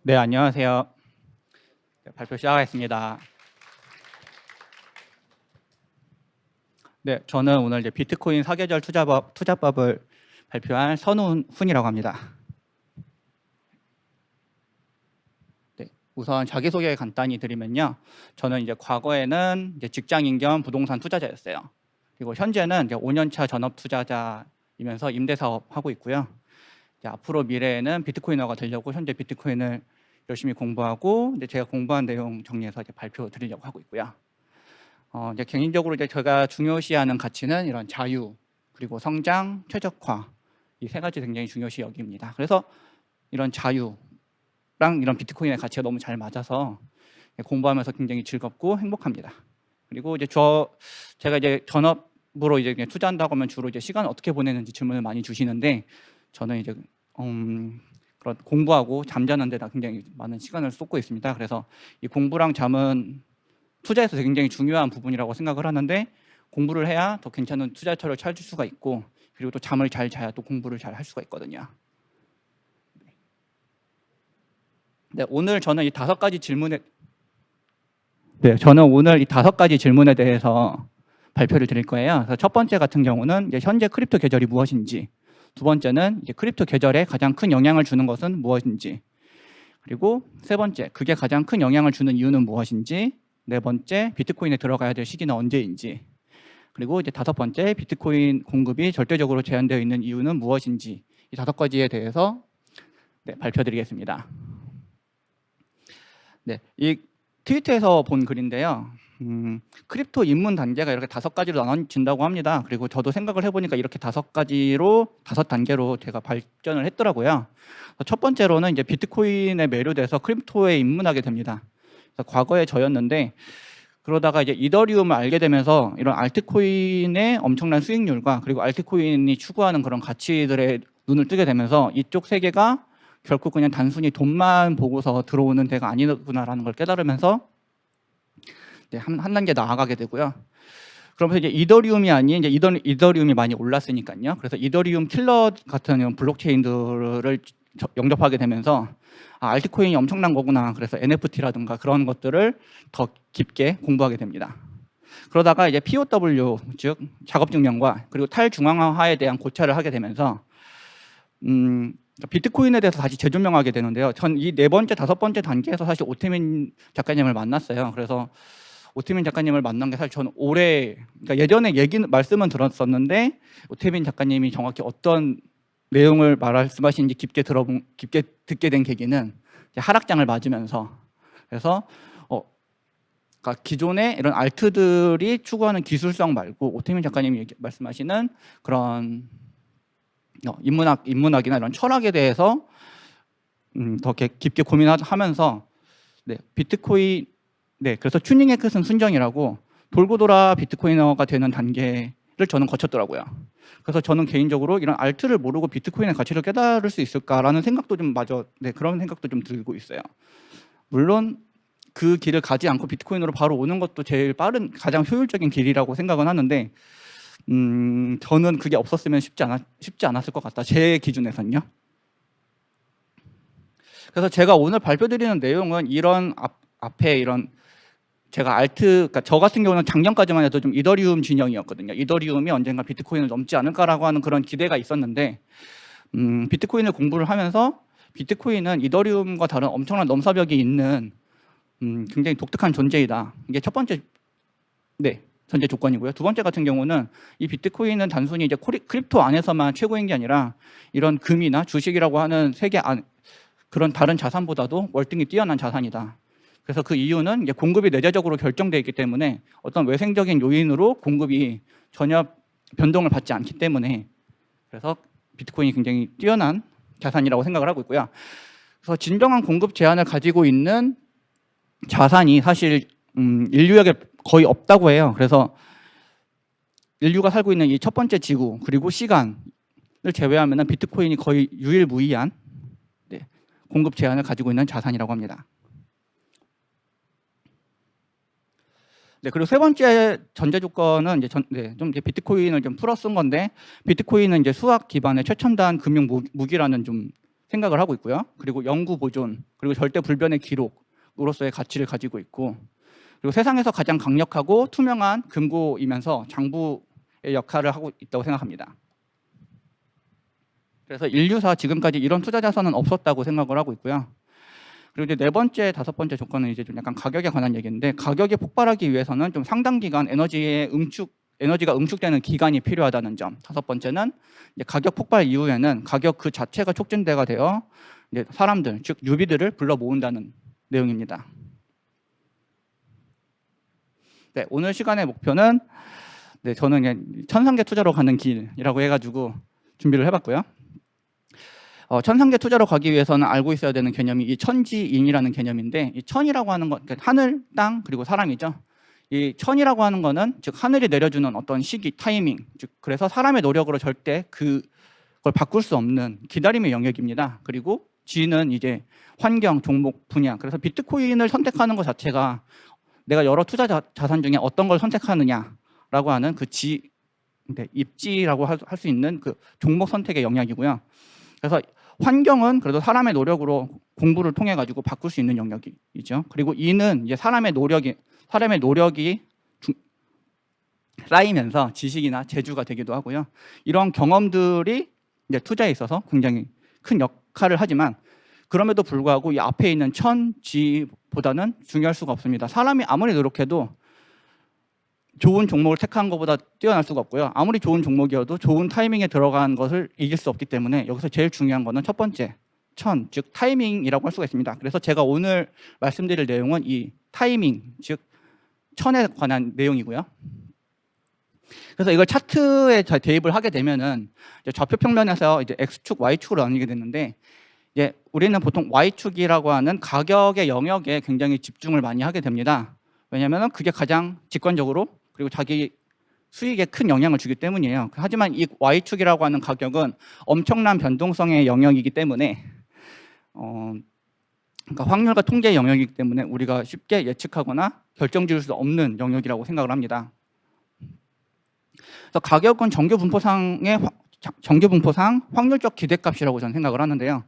네, 안녕하세요. 발표 시작하겠습니다. 네, 저는 오늘 이제 비트코인 사계절 투자법을 발표한 선훈훈이라고 합니다. 네, 우선 자기소개 간단히 드리면요. 저는 이제 과거에는 이제 직장인 겸 부동산 투자자였어요. 그리고 현재는 이제 5년차 전업 투자자이면서 임대사업 하고 있고요. 이제 앞으로 미래에는 비트코이너가 되려고 현재 비트코인을 열심히 공부하고 이제 제가 공부한 내용 정리해서 이제 발표 드리려고 하고 있고요. 이제 개인적으로 이제 제가 중요시하는 가치는 이런 자유, 그리고 성장, 최적화 이 세 가지 굉장히 중요시 여깁니다. 그래서 이런 자유랑 이런 비트코인의 가치가 너무 잘 맞아서 공부하면서 굉장히 즐겁고 행복합니다. 그리고 이제 제가 이제 전업으로 이제 투자한다고 하면 주로 이제 시간을 어떻게 보내는지 질문을 많이 주시는데 저는 이제 그런 공부하고 잠자는 데다 굉장히 많은 시간을 쏟고 있습니다. 그래서 이 공부랑 잠은 투자에서 굉장히 중요한 부분이라고 생각을 하는데 공부를 해야 더 괜찮은 투자처를 찾을 수가 있고 그리고 또 잠을 잘 자야 또 공부를 잘 할 수가 있거든요. 네, 오늘 저는 이 5가지 질문에 대해서 발표를 드릴 거예요. 그래서 첫 번째 같은 경우는 이제 현재 크립토 계절이 무엇인지, 두 번째는 이제 크립토 계절에 가장 큰 영향을 주는 것은 무엇인지, 그리고 세 번째 그게 가장 큰 영향을 주는 이유는 무엇인지, 네 번째 비트코인에 들어가야 될 시기는 언제인지, 그리고 이제 5번째 비트코인 공급이 절대적으로 제한되어 있는 이유는 무엇인지 이 5가지에 대해서 발표드리겠습니다. 네, 이 트위터에서 본 글인데요. 크립토 입문 단계가 이렇게 5가지로 나눠진다고 합니다. 그리고 저도 생각을 해보니까 이렇게 5단계로 제가 발전을 했더라고요. 첫 번째로는 이제 비트코인에 매료돼서 크립토에 입문하게 됩니다. 과거에 저였는데 그러다가 이제 이더리움을 알게 되면서 이런 알트코인의 엄청난 수익률과 그리고 알트코인이 추구하는 그런 가치들에 눈을 뜨게 되면서 이쪽 세계가 결국 그냥 단순히 돈만 보고서 들어오는 데가 아니구나라는 걸 깨달으면서 한 단계 나아가게 되고요. 그러면서 이제 이더리움이 아닌 이제 이더리움이 많이 올랐으니까요. 그래서 이더리움 킬러 같은 이런 블록체인들을 영접하게 되면서 알트코인이 엄청난 거구나. 그래서 NFT라든가 그런 것들을 더 깊게 공부하게 됩니다. 그러다가 이제 POW 즉 작업 증명과 그리고 탈중앙화에 대한 고찰을 하게 되면서 비트코인에 대해서 다시 재조명하게 되는데요. 전 이 4번째, 5번째 단계에서 사실 오태민 작가님을 만났어요. 그래서 오태민 작가님을 만난 게 사실 저는 그러니까 예전에 말씀은 들었었는데 오태민 작가님이 정확히 어떤 내용을 말씀하시는지 깊게 듣게 된 계기는 하락장을 맞으면서 그래서 그러니까 기존의 이런 알트들이 추구하는 기술성 말고 오태민 작가님이 말씀하시는 그런 인문학이나 이런 철학에 대해서 더 깊게 고민하면서 비트코인 그래서 튜닝의 끝은 순정이라고 돌고 돌아 비트코이너가 되는 단계를 저는 거쳤더라고요. 그래서 저는 개인적으로 이런 알트를 모르고 비트코인의 가치를 깨달을 수 있을까라는 생각도 그런 생각도 좀 들고 있어요. 물론 그 길을 가지 않고 비트코인으로 바로 오는 것도 제일 빠른 가장 효율적인 길이라고 생각은 하는데 저는 그게 없었으면 쉽지 않았을 것 같다. 제 기준에선요. 그래서 제가 오늘 발표드리는 내용은 이런 앞에 이런 제가 그러니까 저 같은 경우는 작년까지만 해도 좀 이더리움 진영이었거든요. 이더리움이 언젠가 비트코인을 넘지 않을까라고 하는 그런 기대가 있었는데 비트코인을 공부를 하면서 비트코인은 이더리움과 다른 엄청난 넘사벽이 있는 굉장히 독특한 존재이다. 이게 첫 번째 전제 조건이고요. 두 번째 같은 경우는 이 비트코인은 단순히 이제 크립토 안에서만 최고인 게 아니라 이런 금이나 주식이라고 하는 세계 그런 다른 자산보다도 월등히 뛰어난 자산이다. 그래서 그 이유는 이제 공급이 내재적으로 결정되어 있기 때문에 어떤 외생적인 요인으로 공급이 전혀 변동을 받지 않기 때문에 그래서 비트코인이 굉장히 뛰어난 자산이라고 생각을 하고 있고요. 그래서 진정한 공급 제한을 가지고 있는 자산이 사실 인류에게 거의 없다고 해요. 그래서 인류가 살고 있는 이 첫 번째 지구 그리고 시간을 제외하면 비트코인이 거의 유일무이한 공급 제한을 가지고 있는 자산이라고 합니다. 그리고 세 번째 전제 조건은 이제 좀 비트코인을 좀 풀어 쓴 건데 비트코인은 이제 수학 기반의 최첨단 금융 무기라는 좀 생각을 하고 있고요. 그리고 영구 보존, 그리고 절대 불변의 기록으로서의 가치를 가지고 있고, 그리고 세상에서 가장 강력하고 투명한 금고이면서 장부의 역할을 하고 있다고 생각합니다. 그래서 인류사 지금까지 이런 투자 자산은 없었다고 생각을 하고 있고요. 그리고 이제 네 번째, 다섯 번째 조건은 이제 좀 약간 가격에 관한 얘기인데, 가격이 폭발하기 위해서는 좀 상당 기간 에너지가 응축되는 기간이 필요하다는 점. 다섯 번째는 이제 가격 폭발 이후에는 가격 그 자체가 촉진대가 되어 이제 사람들, 즉 유비들을 불러 모은다는 내용입니다. 네, 오늘 시간의 목표는 저는 그냥 천상계 투자로 가는 길이라고 해가지고 준비를 해봤고요. 천상계 투자로 가기 위해서는 알고 있어야 되는 개념이 이 천지인이라는 개념인데, 이 천이라고 하는 건 그러니까 하늘, 땅, 그리고 사람이죠. 이 천이라고 하는 거는 즉 하늘이 내려주는 어떤 시기, 타이밍, 즉 그래서 사람의 노력으로 절대 그걸 바꿀 수 없는 기다림의 영역입니다. 그리고 지는 이제 환경, 종목, 분야. 그래서 비트코인을 선택하는 것 자체가 내가 여러 투자 자산 중에 어떤 걸 선택하느냐라고 하는 그 입지라고 할 수 있는 그 종목 선택의 영역이고요. 그래서 환경은 그래도 사람의 노력으로 공부를 통해 가지고 바꿀 수 있는 영역이죠. 그리고 이는 이제 사람의 노력이 쌓이면서 지식이나 재주가 되기도 하고요. 이런 경험들이 이제 투자에 있어서 굉장히 큰 역할을 하지만, 그럼에도 불구하고 이 앞에 있는 천지보다는 중요할 수가 없습니다. 사람이 아무리 노력해도 좋은 종목을 택한 것보다 뛰어날 수가 없고요. 아무리 좋은 종목이어도 좋은 타이밍에 들어간 것을 이길 수 없기 때문에 여기서 제일 중요한 거는 첫 번째, 즉 타이밍이라고 할 수가 있습니다. 그래서 제가 오늘 말씀드릴 내용은 이 타이밍, 즉 천에 관한 내용이고요. 그래서 이걸 차트에 대입을 하게 되면은 이제 좌표 평면에서 이제 X축, Y축으로 나뉘게 되는데, 이제 우리는 보통 Y축이라고 하는 가격의 영역에 굉장히 집중을 많이 하게 됩니다. 왜냐하면 그게 가장 직관적으로 그리고 자기 수익에 큰 영향을 주기 때문이에요. 하지만 이 Y축이라고 하는 가격은 엄청난 변동성의 영역이기 때문에 그러니까 확률과 통계의 영역이기 때문에 우리가 쉽게 예측하거나 결정지을 수 없는 영역이라고 생각을 합니다. 그래서 가격은 정규 분포상 확률적 기대값이라고 저는 생각을 하는데요.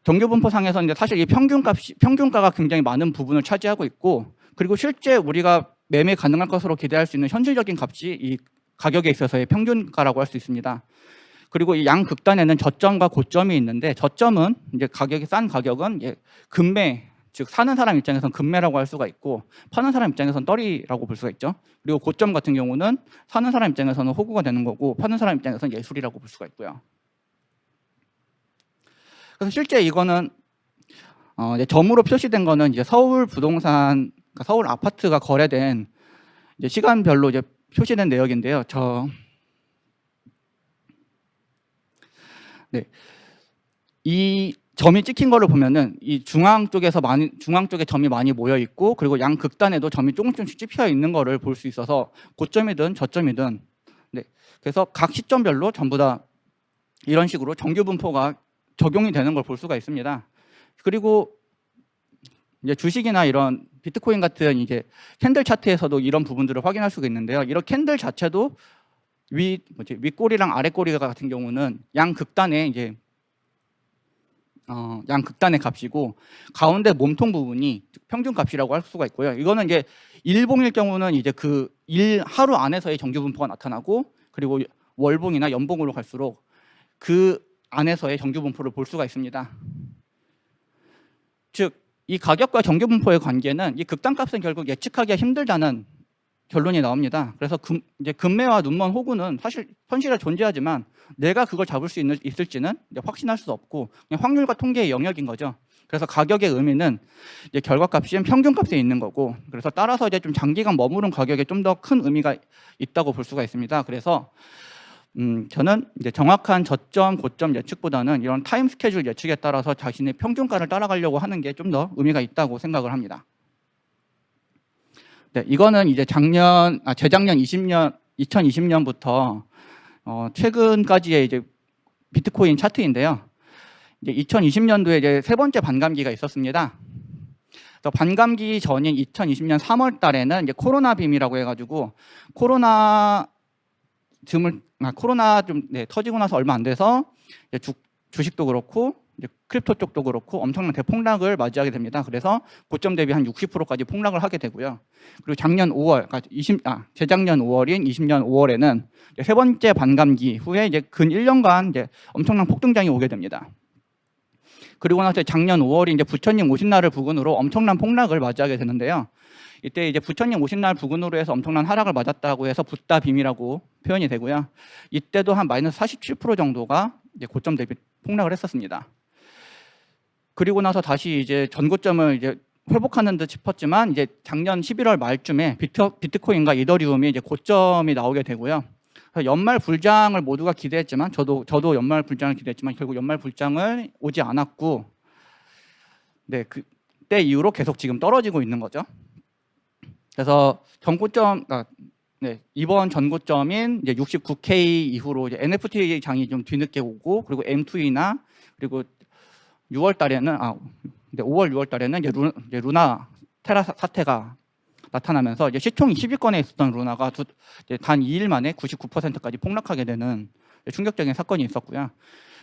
정규 분포상에서 이제 사실 이 평균가가 굉장히 많은 부분을 차지하고 있고, 그리고 실제 우리가 매매 가능할 것으로 기대할 수 있는 현실적인 값이 이 가격에 있어서의 평균가라고 할 수 있습니다. 그리고 이 양극단에는 저점과 고점이 있는데, 저점은 이제 가격이 싼 가격은 이제 금매, 즉 사는 사람 입장에서는 금매라고 할 수가 있고, 파는 사람 입장에서는 떨이라고 볼 수가 있죠. 그리고 고점 같은 경우는 사는 사람 입장에서는 호구가 되는 거고, 파는 사람 입장에서는 예술이라고 볼 수가 있고요. 그래서 실제 이거는 이제 점으로 표시된 거는 이제 서울 부동산, 그러니까 서울 아파트가 거래된 이제 시간별로 이제 표시된 내역인데요. 이 점이 찍힌 거를 보면은 이 중앙 쪽에 점이 많이 모여 있고, 그리고 양 극단에도 점이 조금씩 찍혀 있는 거를 볼 수 있어서 고점이든 저점이든, 그래서 각 시점별로 전부 다 이런 식으로 정규 분포가 적용이 되는 걸 볼 수가 있습니다. 그리고 이제 주식이나 이런 비트코인 같은 이제 캔들 차트에서도 이런 부분들을 확인할 수가 있는데요. 이런 캔들 자체도 윗꼬리랑 아랫꼬리가 같은 경우는 양극단에 이제 양극단의 값이고, 가운데 몸통 부분이 평균값이라고 할 수가 있고요. 이거는 이제 일봉일 경우는 이제 그 하루 안에서의 정규 분포가 나타나고, 그리고 월봉이나 연봉으로 갈수록 그 안에서의 정규 분포를 볼 수가 있습니다. 즉, 이 가격과 정규 분포의 관계는 이 극단값은 결국 예측하기가 힘들다는 결론이 나옵니다. 그래서 이제 금매와 눈먼 호구는 사실 현실에 존재하지만 내가 그걸 잡을 수 있을지는 이제 확신할 수 없고, 그냥 확률과 통계의 영역인 거죠. 그래서 가격의 의미는 이제 결과값이 평균값에 있는 거고, 그래서 따라서 이제 좀 장기간 머무른 가격에 좀 더 큰 의미가 있다고 볼 수가 있습니다. 그래서 저는 이제 정확한 저점, 고점 예측보다는 이런 타임 스케줄 예측에 따라서 자신의 평균가를 따라가려고 하는 게 좀 더 의미가 있다고 생각을 합니다. 이거는 이제 재작년 2020년부터 최근까지의 이제 비트코인 차트인데요. 이제 2020년도에 이제 세 번째 반감기가 있었습니다. 그래서 반감기 전인 2020년 3월 달에는 이제 코로나 빔이라고 해가지고 코로나 좀 터지고 나서 얼마 안 돼서 주식도 그렇고 이제 크립토 쪽도 그렇고 엄청난 대폭락을 맞이하게 됩니다. 그래서 고점 대비 한 60%까지 폭락을 하게 되고요. 그리고 작년 5월, 그러니까 재작년 5월인 20년 5월에는 세 번째 반감기 후에 이제 근 1년간 이제 엄청난 폭등장이 오게 됩니다. 그리고 나서 작년 5월이 이제 부처님 오신 날을 부근으로 엄청난 폭락을 맞이하게 되는데요. 이때 이제 부처님 오신 날 부근으로 해서 엄청난 하락을 맞았다고 해서 붓다 빔이라고 표현이 되고요. 이때도 한 마이너스 47% 정도가 이제 고점 대비 폭락을 했었습니다. 그리고 나서 다시 이제 전고점을 이제 회복하는 듯 싶었지만 이제 작년 11월 말쯤에 비트코인과 이더리움이 이제 고점이 나오게 되고요. 연말 불장을 모두가 기대했지만 저도 연말 불장을 기대했지만 결국 연말 불장을 오지 않았고, 네, 그때 이후로 계속 지금 떨어지고 있는 거죠. 그래서 전고점, 네, 이번 전고점인 이제 69K 이후로 이제 NFT 장이 좀 뒤늦게 오고, 그리고 M2E나 그리고 6월 달에는 5월 6월 달에는 이제 루나 테라 사태가 나타나면서 이제 시총이 10위권에 있었던 루나가 단 2일 만에 99%까지 폭락하게 되는 충격적인 사건이 있었고요.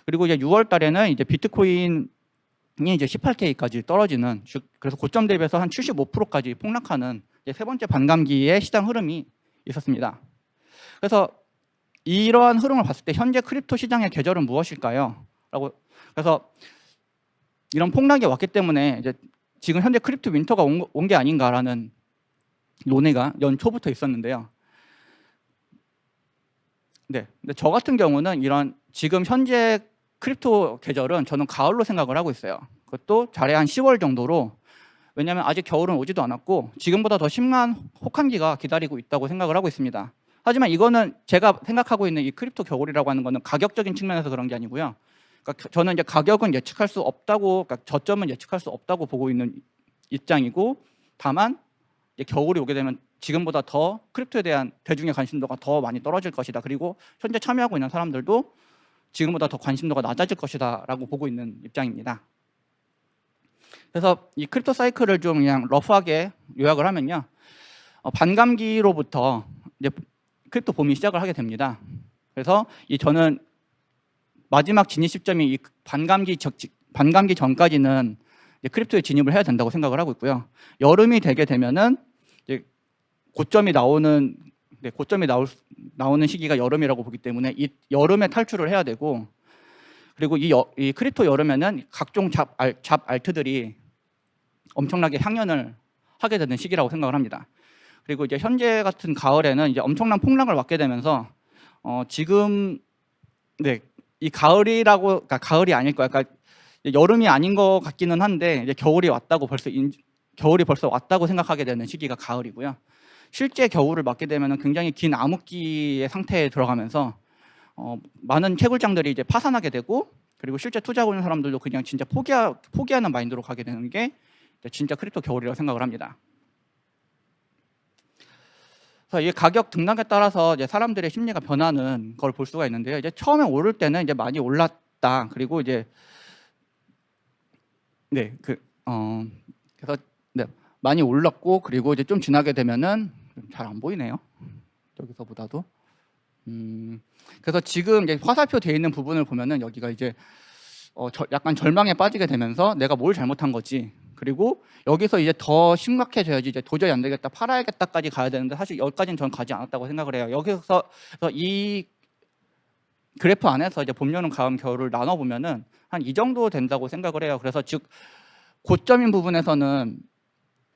그리고 이제 6월 달에는 이제 비트코인이 이제 18K까지 떨어지는, 그래서 고점 대비해서 한 75%까지 폭락하는 세 번째 반감기의 시장 흐름이 있었습니다. 그래서 이러한 흐름을 봤을 때 현재 크립토 시장의 계절은 무엇일까요? 그래서 이런 폭락이 왔기 때문에 이제 지금 현재 크립토 윈터가 온 게 아닌가라는 논의가 연초부터 있었는데요. 네, 근데 저 같은 경우는 이런 지금 현재 크립토 계절은 저는 가을로 생각을 하고 있어요. 그것도 잘해 한 10월 정도로. 왜냐하면 아직 겨울은 오지도 않았고 지금보다 더 심한 혹한기가 기다리고 있다고 생각을 하고 있습니다. 하지만 이거는 제가 생각하고 있는 이 크립토 겨울이라고 하는 거는 가격적인 측면에서 그런 게 아니고요. 그러니까 저는 이제 가격은 예측할 수 없다고, 그러니까 저점은 예측할 수 없다고 보고 있는 입장이고, 다만 이제 겨울이 오게 되면 지금보다 더 크립토에 대한 대중의 관심도가 더 많이 떨어질 것이다. 그리고 현재 참여하고 있는 사람들도 지금보다 더 관심도가 낮아질 것이다라고 보고 있는 입장입니다. 그래서 이 크립토 사이클을 좀 그냥 러프하게 요약을 하면요, 반감기로부터 이제 크립토 봄이 시작을 하게 됩니다. 그래서 저는 마지막 진입 시점이 이 반감기 전까지는 크립토에 진입을 해야 된다고 생각을 하고 있고요. 여름이 되게 되면은 이제 고점이 나오는 시기가 여름이라고 보기 때문에 이 여름에 탈출을 해야 되고, 그리고 이 크립토 여름에는 각종 잡 알트들이 엄청나게 향연을 하게 되는 시기라고 생각을 합니다. 그리고 이제 현재 같은 가을에는 이제 엄청난 폭락을 맞게 되면서 지금 이 그러니까 가을이 아닐 거야. 그러니까 여름이 아닌 것 같기는 한데 이제 겨울이 벌써 왔다고 생각하게 되는 시기가 가을이고요. 실제 겨울을 맞게 되면 굉장히 긴 암흑기의 상태에 들어가면서 많은 채굴장들이 이제 파산하게 되고, 그리고 실제 투자하고 있는 사람들도 그냥 진짜 포기하는 마인드로 가게 되는 게 진짜 크립토 겨울이라고 생각을 합니다. 그래서 이 가격 등락에 따라서 이제 사람들의 심리가 변하는 걸 볼 수가 있는데요. 이제 처음에 오를 때는 이제 많이 올랐다. 그리고 이제 그래서 많이 올랐고, 그리고 이제 좀 지나게 되면은 잘 안 보이네요. 여기서보다도. 그래서 지금 이제 화살표 되어 있는 부분을 보면은 여기가 이제 약간 절망에 빠지게 되면서 내가 뭘 잘못한 거지. 그리고 여기서 이제 더 심각해져야지 이제 도저히 안 되겠다, 팔아야겠다까지 가야 되는데 사실 여기까지는 전 가지 않았다고 생각을 해요. 여기서 이 그래프 안에서 이제 봄, 여름, 가을, 겨울을 나눠 보면은 한 이 정도 된다고 생각을 해요. 그래서 즉 고점인 부분에서는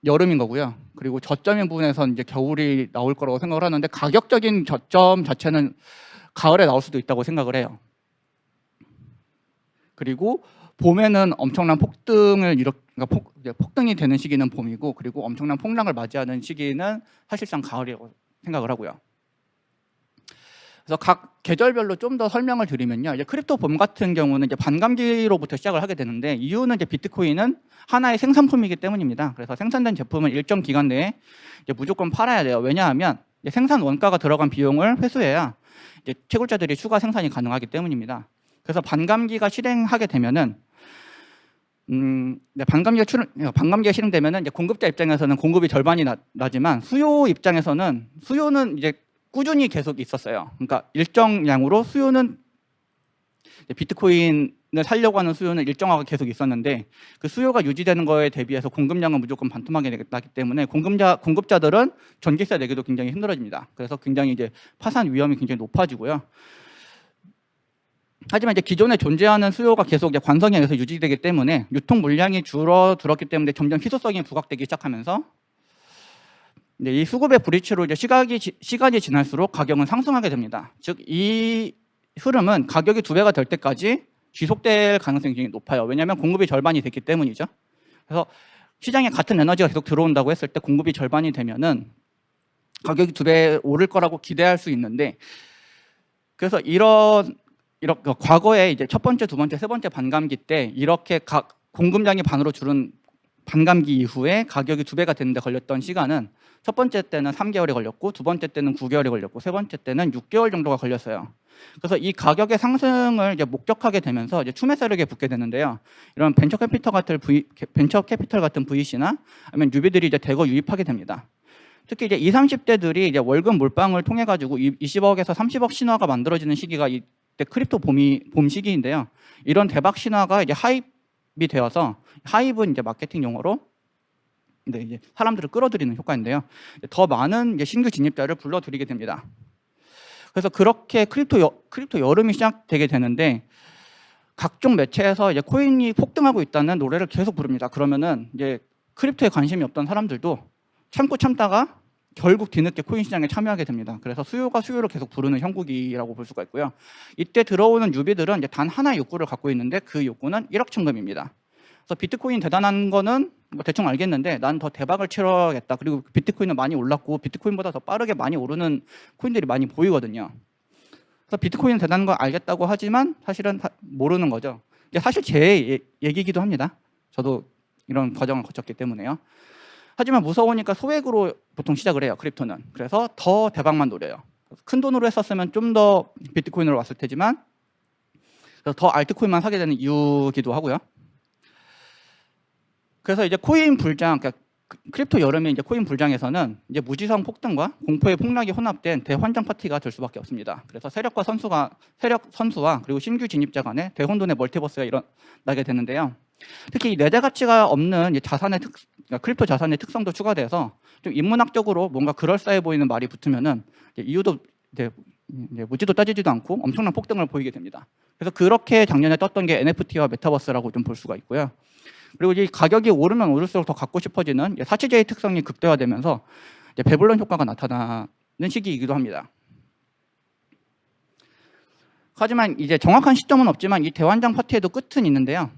여름인 거고요. 그리고 저점인 부분에서는 이제 겨울이 나올 거라고 생각을 하는데, 가격적인 저점 자체는 가을에 나올 수도 있다고 생각을 해요. 그리고 봄에는 엄청난 폭등이 되는 시기는 봄이고, 그리고 엄청난 폭락을 맞이하는 시기는 사실상 가을이라고 생각을 하고요. 그래서 각 계절별로 좀 더 설명을 드리면요, 이제 크립토 봄 같은 경우는 이제 반감기로부터 시작을 하게 되는데, 이유는 이제 비트코인은 하나의 생산품이기 때문입니다. 그래서 생산된 제품은 일정 기간 내에 이제 무조건 팔아야 돼요. 왜냐하면 이제 생산 원가가 들어간 비용을 회수해야 이제 채굴자들이 추가 생산이 가능하기 때문입니다. 그래서 반감기가 실행하게 되면은 반감기가 실행되면은 이제 공급자 입장에서는 공급이 절반이 나지만 수요 입장에서는 수요는 이제 꾸준히 계속 있었어요. 그러니까 일정 양으로 수요는 비트코인을 살려고 하는 수요는 일정하게 계속 있었는데 그 수요가 유지되는 거에 대비해서 공급량은 무조건 반토막이 나기 때문에 공급자들은 전기세 내기도 굉장히 힘들어집니다. 그래서 굉장히 이제 파산 위험이 굉장히 높아지고요. 하지만 이제 기존에 존재하는 수요가 계속 이제 관성에 의해서 유지되기 때문에 유통 물량이 줄어들었기 때문에 점점 희소성이 부각되기 시작하면서 이 수급의 브리치로 이제 시간이 지날수록 가격은 상승하게 됩니다. 즉 이 흐름은 가격이 2배가 될 때까지 지속될 가능성이 굉장히 높아요. 왜냐하면 공급이 절반이 됐기 때문이죠. 그래서 시장에 같은 에너지가 계속 들어온다고 했을 때 공급이 절반이 되면은 가격이 2배 오를 거라고 기대할 수 있는데, 그래서 이렇게 과거에 이제 첫 번째, 두 번째, 세 번째 반감기 때 이렇게 공급량이 반으로 줄은 반감기 이후에 가격이 2배가 되는데 걸렸던 시간은 첫 번째 때는 3개월이 걸렸고, 두 번째 때는 9개월이 걸렸고, 세 번째 때는 6개월 정도가 걸렸어요. 그래서 이 가격의 상승을 이제 목격하게 되면서 이제 추매 세력에 붙게 되는데요. 이런 벤처 캐피털 같은 VC나 아니면 뉴비들이 이제 대거 유입하게 됩니다. 특히 이제 20, 30대들이 이제 월급 몰빵을 통해 가지고 20억에서 30억 신화가 만들어지는 시기가 이때 크립토 봄 시기인데요. 이런 대박 신화가 이제 하입이 되어서, 하입은 이제 마케팅 용어로 이제 사람들을 끌어들이는 효과인데요. 더 많은 이제 신규 진입자를 불러들이게 됩니다. 그래서 그렇게 크립토 여름이 시작되게 되는데, 각종 매체에서 이제 코인이 폭등하고 있다는 노래를 계속 부릅니다. 그러면은 이제 크립토에 관심이 없던 사람들도 참다가 결국 뒤늦게 코인 시장에 참여하게 됩니다. 그래서 수요가 수요를 계속 부르는 형국이라고 볼 수가 있고요. 이때 들어오는 유비들은 이제 단 하나의 욕구를 갖고 있는데, 그 욕구는 1억 천금입니다. 그래서 비트코인 대단한 거는 뭐 대충 알겠는데 난 더 대박을 치러야겠다. 그리고 비트코인은 많이 올랐고 비트코인보다 더 빠르게 많이 오르는 코인들이 많이 보이거든요. 그래서 비트코인은 대단한 거 알겠다고 하지만 사실은 모르는 거죠. 이게 사실 제 얘기이기도 합니다. 저도 이런 과정을 거쳤기 때문에요. 하지만 무서우니까 소액으로 보통 시작을 해요, 크립토는. 그래서 더 대박만 노려요. 큰 돈으로 했었으면 좀 더 비트코인으로 왔을 테지만, 그래서 더 알트코인만 사게 되는 이유기도 하고요. 그래서 이제 코인 불장, 그러니까 크립토 여름에 이제 코인 불장에서는 이제 무지성 폭등과 공포의 폭락이 혼합된 대환장 파티가 될 수밖에 없습니다. 그래서 세력 선수와 그리고 신규 진입자 간의 대혼돈의 멀티버스가 일어나게 되는데요. 특히 내재 가치가 없는 그러니까 크립토 자산의 특성도 추가돼서 좀 인문학적으로 뭔가 그럴싸해 보이는 말이 붙으면은 이유도 이제 묻지도 따지지도 않고 엄청난 폭등을 보이게 됩니다. 그래서 그렇게 작년에 떴던 게 NFT와 메타버스라고 좀 볼 수가 있고요. 그리고 이 가격이 오르면 오를수록 더 갖고 싶어지는 사치제의 특성이 극대화되면서 배불런 효과가 나타나는 시기이기도 합니다. 하지만 이제 정확한 시점은 없지만 이 대환장 파티에도 끝은 있는데요.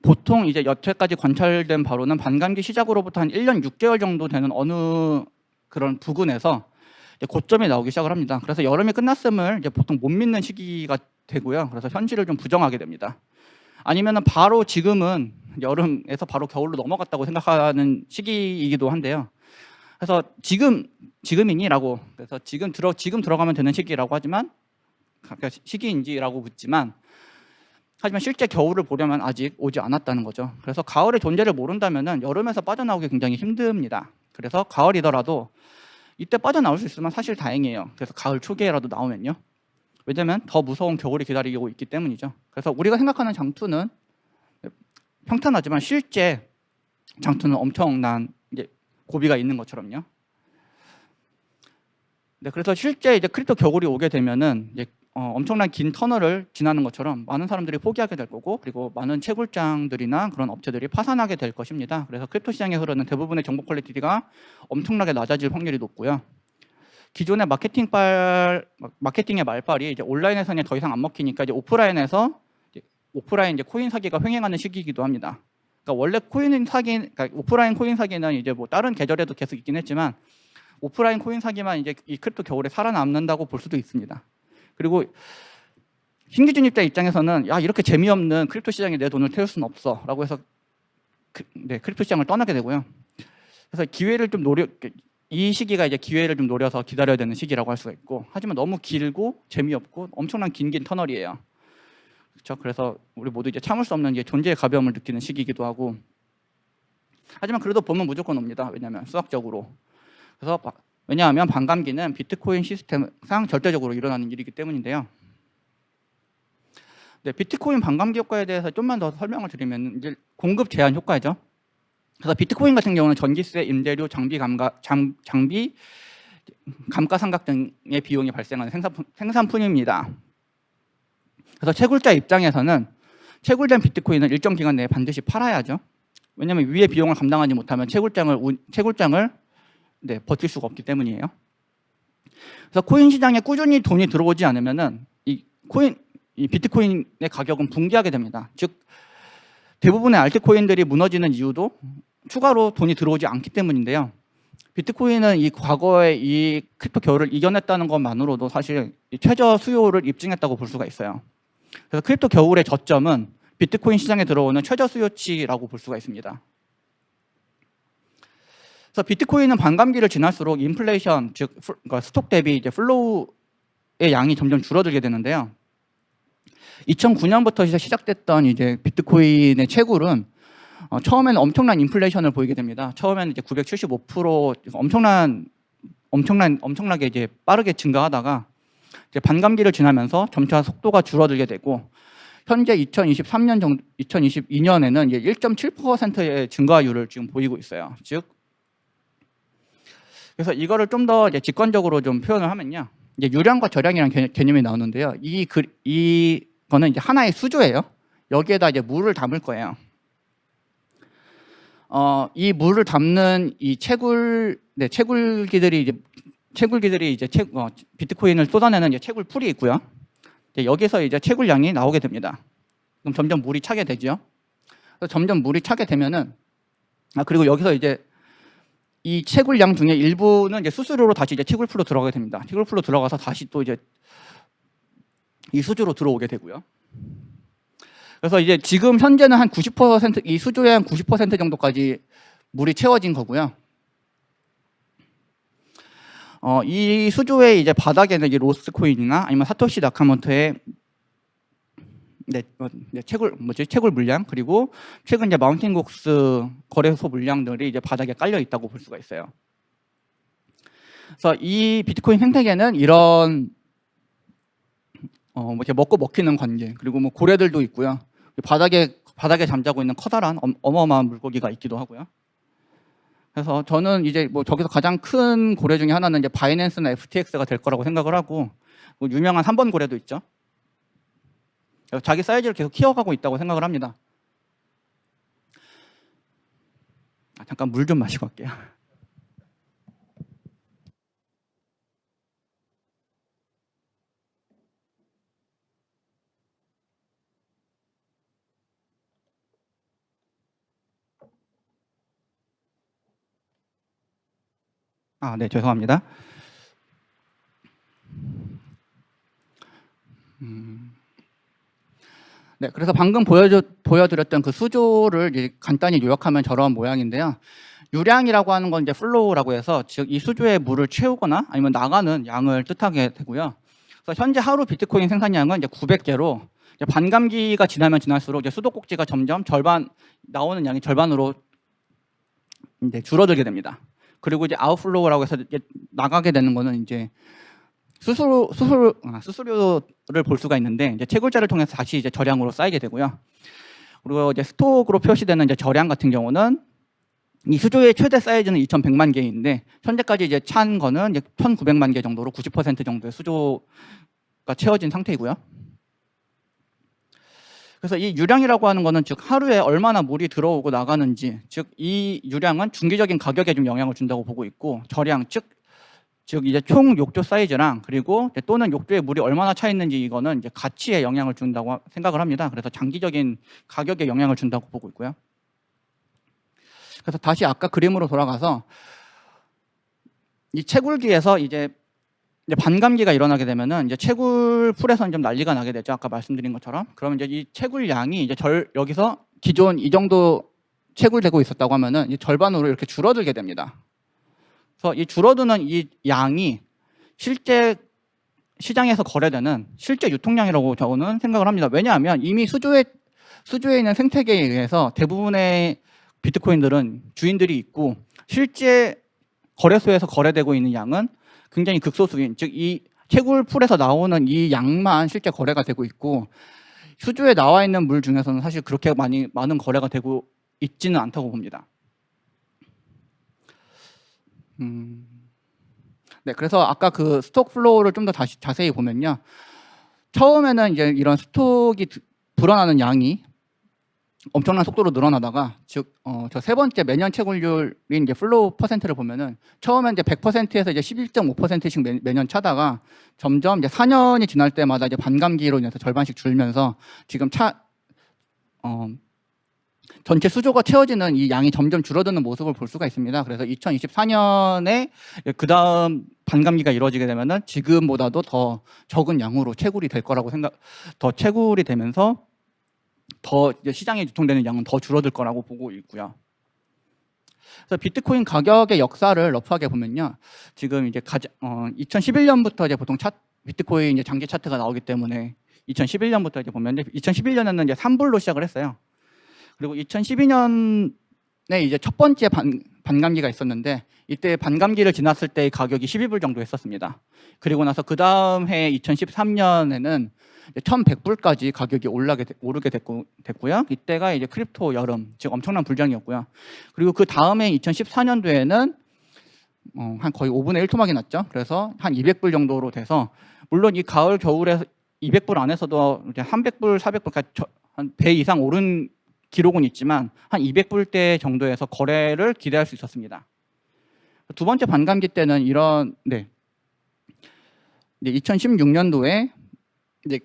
보통 이제 여태까지 관찰된 바로는 반감기 시작으로부터 한 1년 6개월 정도 되는 어느 그런 부근에서 고점이 나오기 시작을 합니다. 그래서 여름이 끝났음을 이제 보통 못 믿는 시기가 되고요. 그래서 현실을 좀 부정하게 됩니다. 아니면은 바로 지금은 여름에서 바로 겨울로 넘어갔다고 생각하는 시기이기도 한데요. 그래서 지금이니라고, 그래서 지금 들어가면 되는 시기라고 하지만, 시기인지라고 묻지만, 하지만 실제 겨울을 보려면 아직 오지 않았다는 거죠. 그래서 가을의 존재를 모른다면은 여름에서 빠져나오기 굉장히 힘듭니다. 그래서 가을이더라도 이때 빠져나올 수 있으면 사실 다행이에요. 그래서 가을 초기에라도 나오면요. 왜냐면 더 무서운 겨울이 기다리고 있기 때문이죠. 그래서 우리가 생각하는 장투는 평탄하지만 실제 장투는 엄청난 이제 고비가 있는 것처럼요. 네, 그래서 실제 이제 크립토 겨울이 오게 되면은 이제 엄청난 긴 터널을 지나는 것처럼 많은 사람들이 포기하게 될 거고, 그리고 많은 채굴장들이나 그런 업체들이 파산하게 될 것입니다. 그래서 크립토 시장에 흐르는 대부분의 정보 퀄리티가 엄청나게 낮아질 확률이 높고요. 기존의 마케팅의 말빨이 이제 온라인에서는 더 이상 안 먹히니까 이제 오프라인 이제 코인 사기가 횡행하는 시기이기도 합니다. 그러니까 원래 오프라인 코인 사기는 이제 뭐 다른 계절에도 계속 있긴 했지만, 오프라인 코인 사기만 이제 이 크립토 겨울에 살아남는다고 볼 수도 있습니다. 그리고 신규 진입자 입장에서는 이렇게 재미없는 크립토 시장에 내 돈을 태울 수는 없어라고 해서 크립토 시장을 떠나게 되고요. 그래서 이 시기가 이제 기회를 좀 노려서 기다려야 되는 시기라고 할 수가 있고, 하지만 너무 길고 재미없고 엄청난 긴 터널이에요. 그렇죠? 그래서 우리 모두 이제 참을 수 없는 존재의 가벼움을 느끼는 시기이기도 하고, 하지만 그래도 보면 무조건 옵니다. 왜냐하면 수학적으로. 왜냐하면 반감기는 비트코인 시스템상 절대적으로 일어나는 일이기 때문인데요. 네, 비트코인 반감기 효과에 대해서 좀만 더 설명을 드리면 이제 공급 제한 효과죠. 그래서 비트코인 같은 경우는 전기세, 임대료, 장비 감가상각 등의 비용이 발생하는 생산품입니다. 그래서 채굴자 입장에서는 채굴된 비트코인을 일정 기간 내에 반드시 팔아야죠. 왜냐하면 위의 비용을 감당하지 못하면 채굴장을 네, 버틸 수가 없기 때문이에요. 그래서 코인 시장에 꾸준히 돈이 들어오지 않으면은 이 비트코인의 가격은 붕괴하게 됩니다. 즉 대부분의 알트코인들이 무너지는 이유도 추가로 돈이 들어오지 않기 때문인데요. 비트코인은 이 과거에 이 크립토 겨울을 이겨냈다는 것만으로도 사실 최저 수요를 입증했다고 볼 수가 있어요. 그래서 크립토 겨울의 저점은 비트코인 시장에 들어오는 최저 수요치라고 볼 수가 있습니다. 그래서 비트코인은 반감기를 지날수록 인플레이션, 즉 그러니까 스톡 대비 이제 플로우의 양이 점점 줄어들게 되는데요. 2009년부터 시작됐던 이제 비트코인의 채굴은 처음에는 엄청난 인플레이션을 보이게 됩니다. 처음에는 이제 975% 엄청나게 이제 빠르게 증가하다가 이제 반감기를 지나면서 점차 속도가 줄어들게 되고 현재 2022년에는 이제 1.7%의 증가율을 지금 보이고 있어요. 즉 그래서 이거를 좀 더 직관적으로 좀 표현을 하면요, 이제 유량과 저량이라는 개념이 나오는데요. 이거는 이제 하나의 수조예요. 여기에다 이제 물을 담을 거예요. 이 물을 담는 이 채굴기들이 이제 비트코인을 쏟아내는 이제 채굴 풀이 있고요. 여기서 이제 채굴량이 나오게 됩니다. 그럼 점점 물이 차게 되죠. 그래서 점점 물이 차게 되면은 그리고 여기서 이제 이 채굴량 중에 일부는 이제 수수료로 다시 이제 채굴풀로 들어가게 됩니다. 채굴풀로 들어가서 다시 또 이제 이 수조로 들어오게 되고요. 그래서 이제 지금 현재는 한 90%, 이 수조의 한 90% 정도까지 물이 채워진 거고요. 이 수조의 이제 바닥에는 이제 로스코인이나 아니면 사토시 나카모토의 채굴 물량, 그리고 최근 이제 마운틴곡스 거래소 물량들이 이제 바닥에 깔려 있다고 볼 수가 있어요. 그래서 이 비트코인 생태계는 이런 이렇게 먹고 먹히는 관계, 그리고 뭐 고래들도 있고요. 바닥에 잠자고 있는 커다란 어마어마한 물고기가 있기도 하고요. 그래서 저는 이제 뭐 저기서 가장 큰 고래 중에 하나는 이제 바이낸스나 FTX가 될 거라고 생각을 하고, 뭐 유명한 3번 고래도 있죠. 자기 사이즈를 계속 키워가고 있다고 생각을 합니다. 잠깐 물 좀 마시고 갈게요. 네, 죄송합니다. 네, 그래서 방금 보여드렸던 그 수조를 이제 간단히 요약하면 저런 모양인데요. 유량이라고 하는 건 이제 플로우라고 해서 즉 이 수조에 물을 채우거나 아니면 나가는 양을 뜻하게 되고요. 그래서 현재 하루 비트코인 생산량은 이제 900개로 이제 반감기가 지나면 지날수록 이제 수도꼭지가 점점 나오는 양이 절반으로 이제 줄어들게 됩니다. 그리고 이제 아웃플로우라고 해서 이제 나가게 되는 거는 이제 수수료를 볼 수가 있는데 이제 채굴자를 통해서 다시 이제 저량으로 쌓이게 되고요. 그리고 이제 스톡으로 표시되는 이제 저량 같은 경우는 이 수조의 최대 사이즈는 2,100만 개인데 현재까지 이제 찬 거는 이제 1,900만 개 정도로 90% 정도의 수조가 채워진 상태이고요. 그래서 이 유량이라고 하는 거는 즉 하루에 얼마나 물이 들어오고 나가는지, 즉 이 유량은 중기적인 가격에 좀 영향을 준다고 보고 있고, 저량 즉 이제 총 욕조 사이즈랑 그리고 또는 욕조에 물이 얼마나 차 있는지 이거는 이제 가치에 영향을 준다고 생각을 합니다. 그래서 장기적인 가격에 영향을 준다고 보고 있고요. 그래서 다시 아까 그림으로 돌아가서 이 채굴기에서 이제 반감기가 일어나게 되면은 이제 채굴풀에서는 좀 난리가 나게 되죠. 아까 말씀드린 것처럼. 그러면 이제 이 채굴량이 이제 여기서 기존 이 정도 채굴되고 있었다고 하면은 이 절반으로 이렇게 줄어들게 됩니다. 그래서 이 줄어드는 이 양이 실제 시장에서 거래되는 실제 유통량이라고 저는 생각을 합니다. 왜냐하면 이미 수조에 있는 생태계에 의해서 대부분의 비트코인들은 주인들이 있고 실제 거래소에서 거래되고 있는 양은 굉장히 극소수인, 즉 이 채굴풀에서 나오는 이 양만 실제 거래가 되고 있고 수주에 나와 있는 물 중에서는 사실 그렇게 많은 거래가 되고 있지는 않다고 봅니다. 네, 그래서 아까 그 스톡 플로우를 좀 더 다시 자세히 보면요. 처음에는 이제 이런 스톡이 불어나는 양이 엄청난 속도로 늘어나다가 즉 저 세 번째 매년 채굴률인 이제 플로우 퍼센트를 보면은 처음엔 이제 100%에서 이제 11.5%씩 매년 차다가 점점 이제 4년이 지날 때마다 이제 반감기로 인해서 절반씩 줄면서 지금 전체 수조가 채워지는 이 양이 점점 줄어드는 모습을 볼 수가 있습니다. 그래서 2024년에 그 다음 반감기가 이루어지게 되면은 지금보다도 더 적은 양으로 채굴이 될 거라고 더 채굴이 되면서 더 이제 시장에 유통되는 양은 더 줄어들 거라고 보고 있고요. 그래서 비트코인 가격의 역사를 러프하게 보면요, 지금 이제 2011년부터 이제 보통 비트코인 이제 장기 차트가 나오기 때문에 2011년부터 이제 보면 2011년에는 이제 3불로 시작을 했어요. 그리고 2012년에 이제 첫 번째 반감기가 있었는데 이때 반감기를 지났을 때 가격이 12불 정도 했었습니다. 그리고 나서 그 다음 해 2013년에는 1,100불까지 가격이 오르게 됐고요. 이때가 이제 크립토 여름, 즉 엄청난 불장이었고요. 그리고 그 다음에 2014년도에는 한 거의 5분의 1 토막이 났죠. 그래서 한 200불 정도로 돼서 물론 이 가을 겨울에 200불 안에서도 이제 300불, 400불까지 한 배 이상 오른 기록은 있지만 한 200불대 정도에서 거래를 기대할 수 있었습니다. 두 번째 반감기 때는 이제 2016년도에 이제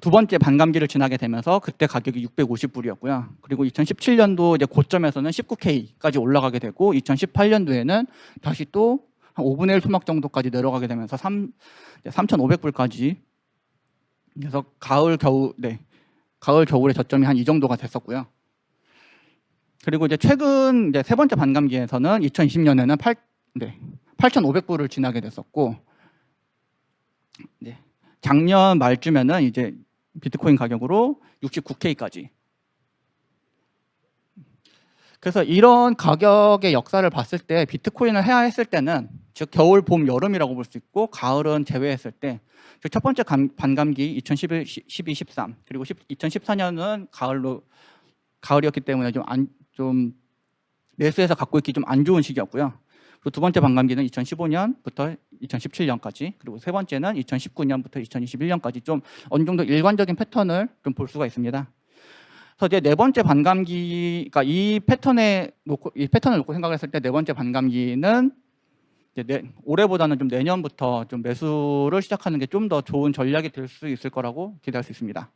두 번째 반감기를 지나게 되면서 그때 가격이 650불이었고요. 그리고 2017년도 이제 고점에서는 19K까지 올라가게 되고 2018년도에는 다시 또 한 5분의 1 토막 정도까지 내려가게 되면서 3,500불까지. 그래서 가을 겨울의 저점이 한 이 정도가 됐었고요. 그리고 이제 최근 이제 세 번째 반감기에서는 2020년에는 8,500불을 지나게 됐었고, 작년 말쯤에는 이제 비트코인 가격으로 69K까지. 그래서 이런 가격의 역사를 봤을 때 비트코인을 해야 했을 때는 즉 겨울, 봄, 여름이라고 볼 수 있고 가을은 제외했을 때 첫 번째 반감기 2011, 12, 13 그리고 2014년은 가을이었기 때문에 좀 매수해서 갖고 있기 좀 안 좋은 시기였고요. 그리고 두 번째 반감기는 2015년부터 2017년까지, 그리고 세 번째는 2019년부터 2021년까지 좀 어느 정도 일관적인 패턴을 좀 볼 수가 있습니다. 그래서 이제 네 번째 반감기가 이 패턴을 놓고 생각을 했을 때 네 번째 반감기는 이제 올해보다는 좀 내년부터 좀 매수를 시작하는 게 좀 더 좋은 전략이 될 수 있을 거라고 기대할 수 있습니다.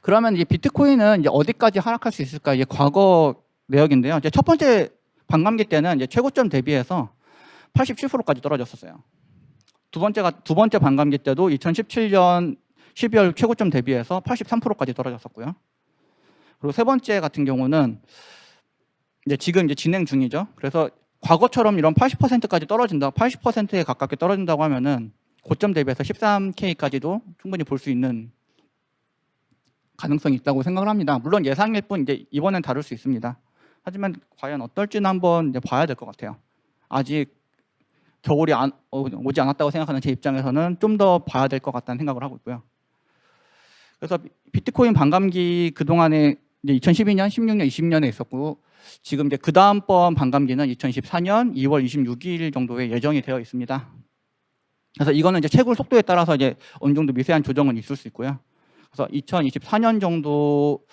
그러면 이제 비트코인은 이제 어디까지 하락할 수 있을까? 이게 과거 내역인데요. 이제 첫 번째 반감기 때는 이제 최고점 대비해서 87%까지 떨어졌었어요. 두 번째 반감기 때도 2017년 12월 최고점 대비해서 83%까지 떨어졌었고요. 그리고 세 번째 같은 경우는 지금 이제 진행 중이죠. 그래서 과거처럼 이런 80%까지 80%에 가깝게 떨어진다고 하면은 고점 대비해서 13K까지도 충분히 볼 수 있는 가능성이 있다고 생각을 합니다. 물론 예상일 뿐 이제 이번엔 다를 수 있습니다. 하지만 과연 어떨지는 한번 이제 봐야 될 것 같아요. 아직 겨울이 오지 않았다고 생각하는 제 입장에서는 좀 더 봐야 될 것 같다는 생각을 하고 있고요. 그래서 비트코인 반감기 그동안에 이제 2012년, 16년, 20년에 있었고 지금 이제 그 다음번 반감기는 2024년 2월 26일 정도에 예정이 되어 있습니다. 그래서 이거는 이제 채굴 속도에 따라서 이제 어느 정도 미세한 조정은 있을 수 있고요. 그래서 2024년 정도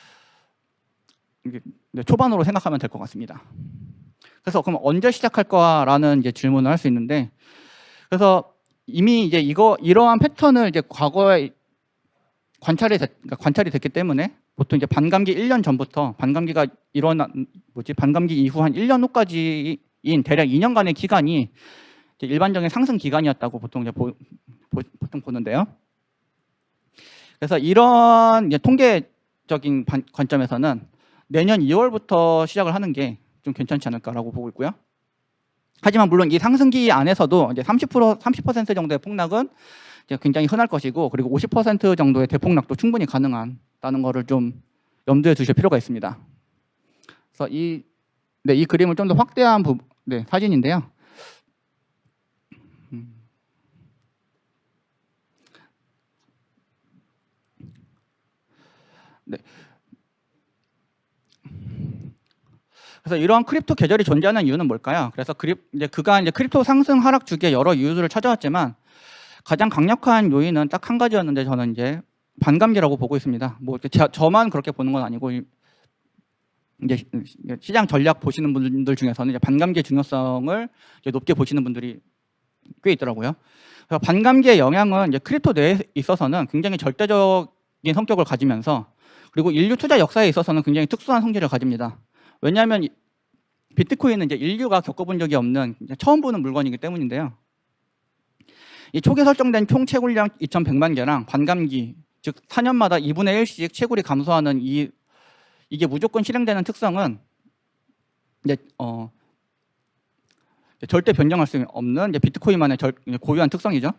초반으로 생각하면 될 것 같습니다. 그래서 그럼 언제 시작할 거라는 이제 질문을 할 수 있는데, 그래서 이미 이제 이러한 패턴을 이제 과거에 관찰이 됐기 때문에 보통 이제 반감기 1년 전부터 반감기 이후 한 1년 후까지인 대략 2년간의 기간이 이제 일반적인 상승 기간이었다고 보통 이제 보통 보는데요. 그래서 이런 이제 통계적인 관점에서는 내년 2월부터 시작을 하는 게 좀 괜찮지 않을까라고 보고 있고요. 하지만 물론 이 상승기 안에서도 이제 30% 정도의 폭락은 이제 굉장히 흔할 것이고, 그리고 50% 정도의 대폭락도 충분히 가능하다는 것을 좀 염두에 두실 필요가 있습니다. 그래서 이 그림을 좀 더 확대한 사진인데요. 네. 그래서 이러한 크립토 계절이 존재하는 이유는 뭘까요? 그래서 이제 그간 이제 크립토 상승 하락 주기에 여러 이유들을 찾아왔지만 가장 강력한 요인은 딱 한 가지였는데 저는 이제 반감기라고 보고 있습니다. 뭐 저만 그렇게 보는 건 아니고 이제 시장 전략 보시는 분들 중에서는 이제 반감기의 중요성을 이제 높게 보시는 분들이 꽤 있더라고요. 그래서 반감기의 영향은 이제 크립토 내에 있어서는 굉장히 절대적인 성격을 가지면서 그리고 인류 투자 역사에 있어서는 굉장히 특수한 성질을 가집니다. 왜냐하면 비트코인은 이제 인류가 겪어본 적이 없는 처음 보는 물건이기 때문인데요. 이 초기 설정된 총 채굴량 2,100만 개랑 반감기, 즉 4년마다 2분의 1씩 채굴이 감소하는 이게 무조건 실행되는 특성은 이제 절대 변경할 수 없는 이제 비트코인만의 고유한 특성이죠.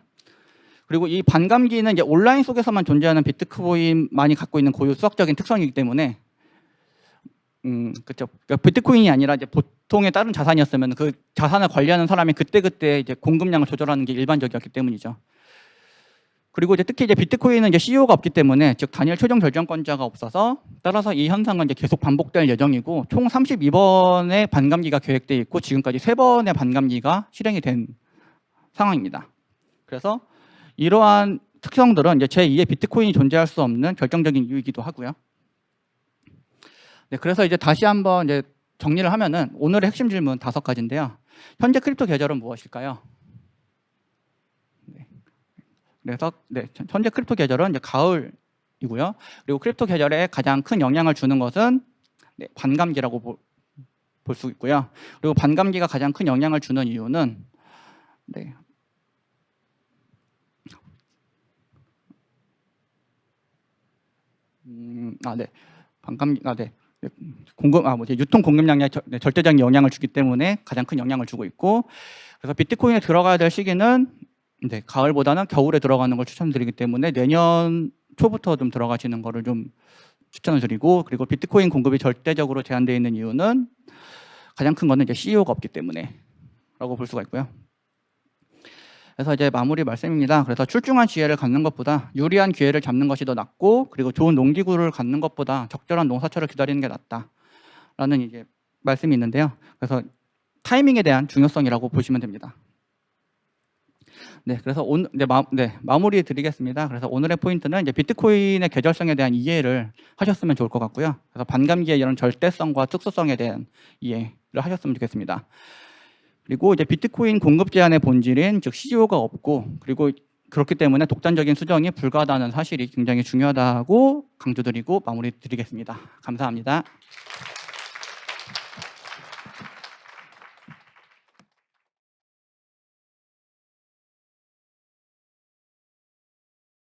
그리고 이 반감기는 이제 온라인 속에서만 존재하는 비트코인만이 갖고 있는 고유 수학적인 특성이기 때문에 그렇죠. 그러니까 비트코인이 아니라 이제 보통의 다른 자산이었으면 그 자산을 관리하는 사람이 그때 이제 공급량을 조절하는 게 일반적이었기 때문이죠. 그리고 이제 특히 이제 비트코인은 이제 CEO가 없기 때문에 즉 단일 최종 결정권자가 없어서 따라서 이 현상은 이제 계속 반복될 예정이고 총 32번의 반감기가 계획돼 있고 지금까지 3번의 반감기가 실행이 된 상황입니다. 그래서 이러한 특성들은 이제 제2의 비트코인이 존재할 수 없는 결정적인 이유이기도 하고요. 네, 그래서 이제 다시 한번 이제 정리를 하면은 오늘의 핵심 질문 5가지인데요. 현재 크립토 계절은 무엇일까요? 네. 그래서 현재 크립토 계절은 이제 가을이고요. 그리고 크립토 계절에 가장 큰 영향을 주는 것은 반감기라고 볼 수 있고요. 그리고 반감기가 가장 큰 영향을 주는 이유는 유통 공급량에 절대적인 영향을 주기 때문에 가장 큰 영향을 주고 있고, 그래서 비트코인에 들어가야 될 시기는 가을보다는 겨울에 들어가는 걸 추천드리기 때문에 내년 초부터 좀 들어가시는 거를 좀 추천을 드리고, 그리고 비트코인 공급이 절대적으로 제한되어 있는 이유는 가장 큰 거는 이제 CEO가 없기 때문에라고 볼 수가 있고요. 그래서 이제 마무리 말씀입니다. 그래서 출중한 지혜를 갖는 것보다 유리한 기회를 잡는 것이 더 낫고, 그리고 좋은 농기구를 갖는 것보다 적절한 농사철을 기다리는 게 낫다라는 이제 말씀이 있는데요. 그래서 타이밍에 대한 중요성이라고 보시면 됩니다. 네, 그래서 오늘 마무리 드리겠습니다. 그래서 오늘의 포인트는 이제 비트코인의 계절성에 대한 이해를 하셨으면 좋을 것 같고요. 그래서 반감기의 이런 절대성과 특수성에 대한 이해를 하셨으면 좋겠습니다. 그리고 이제 비트코인 공급 제한의 본질인 즉 CEO가 없고, 그리고 그렇기 때문에 독단적인 수정이 불가하다는 사실이 굉장히 중요하다고 강조드리고 마무리 드리겠습니다. 감사합니다.